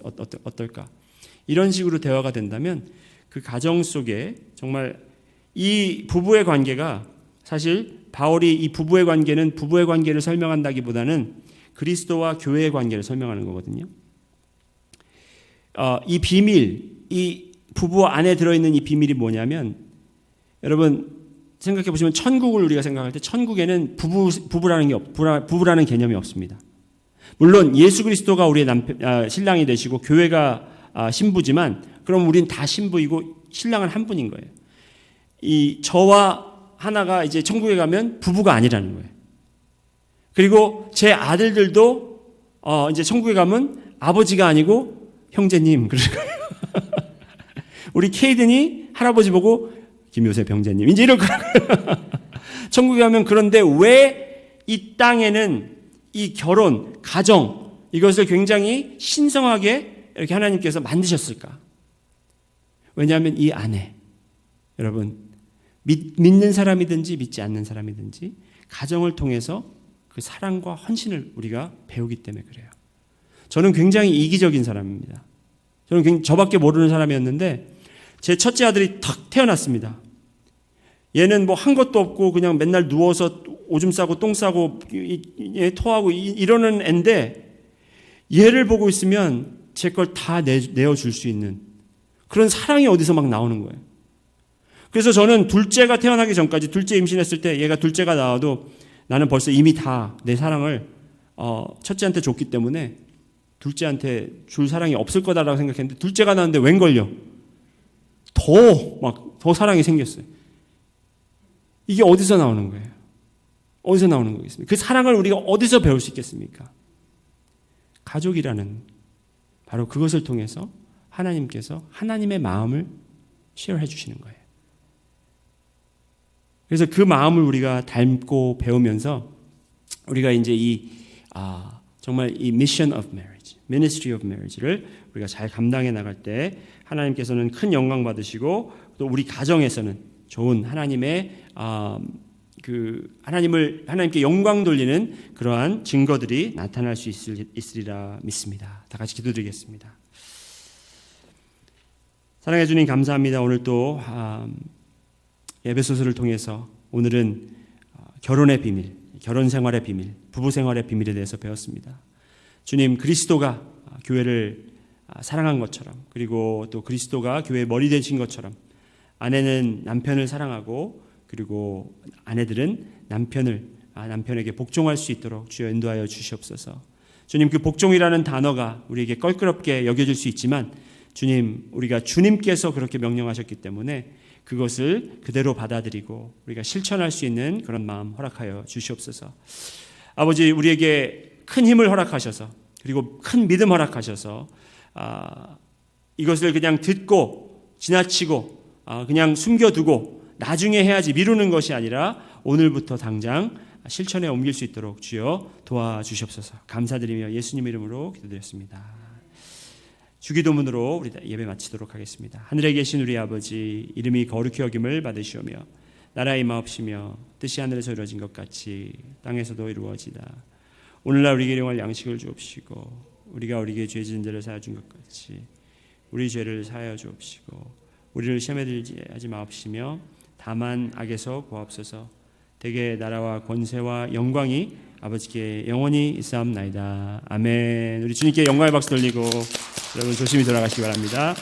어떨까? 이런 식으로 대화가 된다면 그 가정 속에 정말 이 부부의 관계가 사실 바울이 이 부부의 관계를 설명한다기보다는 그리스도와 교회의 관계를 설명하는 거거든요. 이 비밀, 이 부부 안에 들어있는 이 비밀이 뭐냐면 여러분 생각해 보시면 천국을 우리가 생각할 때 천국에는 부부라는 개념이 없습니다. 물론 예수 그리스도가 우리의 신랑이 되시고 교회가 신부지만 그럼 우린 다 신부이고 신랑은 한 분인 거예요. 이 저와 하나가 이제 천국에 가면 부부가 아니라는 거예요. 그리고 제 아들들도 이제 천국에 가면 아버지가 아니고 형제님 그럴 거예요. 우리 케이든이 할아버지 보고 김요새 병제님 이제 이럴 거예요. 천국에 가면 그런데 왜 이 땅에는 이 결혼, 가정 이것을 굉장히 신성하게 이렇게 하나님께서 만드셨을까? 왜냐하면 이 안에 여러분 믿는 사람이든지 믿지 않는 사람이든지 가정을 통해서 그 사랑과 헌신을 우리가 배우기 때문에 그래요. 저는 굉장히 이기적인 사람입니다. 저는 저밖에 모르는 사람이었는데 제 첫째 아들이 탁 태어났습니다. 얘는 뭐 한 것도 없고 그냥 맨날 누워서 오줌 싸고 똥 싸고 토하고 이러는 애인데 얘를 보고 있으면 제 걸 다 내어줄 수 있는 그런 사랑이 어디서 막 나오는 거예요. 그래서 저는 둘째가 태어나기 전까지 둘째 임신했을 때 얘가 둘째가 나와도 나는 벌써 이미 다 내 사랑을 첫째한테 줬기 때문에 둘째한테 줄 사랑이 없을 거다라고 생각했는데 둘째가 나왔는데 웬걸요? 더 사랑이 생겼어요. 이게 어디서 나오는 거예요? 어디서 나오는 거겠습니까? 그 사랑을 우리가 어디서 배울 수 있겠습니까? 가족이라는 바로 그것을 통해서 하나님께서 하나님의 마음을 쉐어해 주시는 거예요. 그래서 그 마음을 우리가 닮고 배우면서 우리가 이제 정말 이 Mission of Marriage, Ministry of Marriage를 우리가 잘 감당해 나갈 때 하나님께서는 큰 영광 받으시고 또 우리 가정에서는 좋은 하나님의 하나님께 영광 돌리는 그러한 증거들이 나타날 수 있으리라 믿습니다. 다 같이 기도드리겠습니다. 사랑해 주님 감사합니다. 오늘 또 에베소서를 통해서 오늘은 결혼의 비밀, 결혼 생활의 비밀, 부부 생활의 비밀에 대해서 배웠습니다. 주님, 그리스도가 교회를 사랑한 것처럼, 그리고 또 그리스도가 교회의 머리 되신 것처럼 아내는 남편을 사랑하고, 그리고 아내들은 남편에게 복종할 수 있도록 주여 인도하여 주시옵소서. 주님, 그 복종이라는 단어가 우리에게 껄끄럽게 여겨질 수 있지만 주님, 우리가 주님께서 그렇게 명령하셨기 때문에 그것을 그대로 받아들이고 우리가 실천할 수 있는 그런 마음 허락하여 주시옵소서. 아버지, 우리에게 큰 힘을 허락하셔서, 그리고 큰 믿음 허락하셔서 이것을 그냥 듣고 지나치고 그냥 숨겨두고 나중에 해야지 미루는 것이 아니라 오늘부터 당장 실천에 옮길 수 있도록 주여 도와주시옵소서. 감사드리며 예수님 이름으로 기도드렸습니다. 주기도문으로 우리 예배 마치도록 하겠습니다. 하늘에 계신 우리 아버지, 이름이 거룩히 여김을 받으시오며 나라의 임하옵시며 뜻이 하늘에서 이루어진 것 같이 땅에서도 이루어지다. 오늘날 우리에게 일용할 양식을 주옵시고 우리가 우리에게 죄 지은 자를 사하여 준 것 같이 우리 죄를 사하여 주옵시고 우리를 시험에 들지 하지 마옵시며 다만 악에서 구하옵소서. 대개 나라와 권세와 영광이 아버지께 영원히 있사옵나이다. 아멘. 우리 주님께 영광의 박수 돌리고 여러분 조심히 돌아가시기 바랍니다.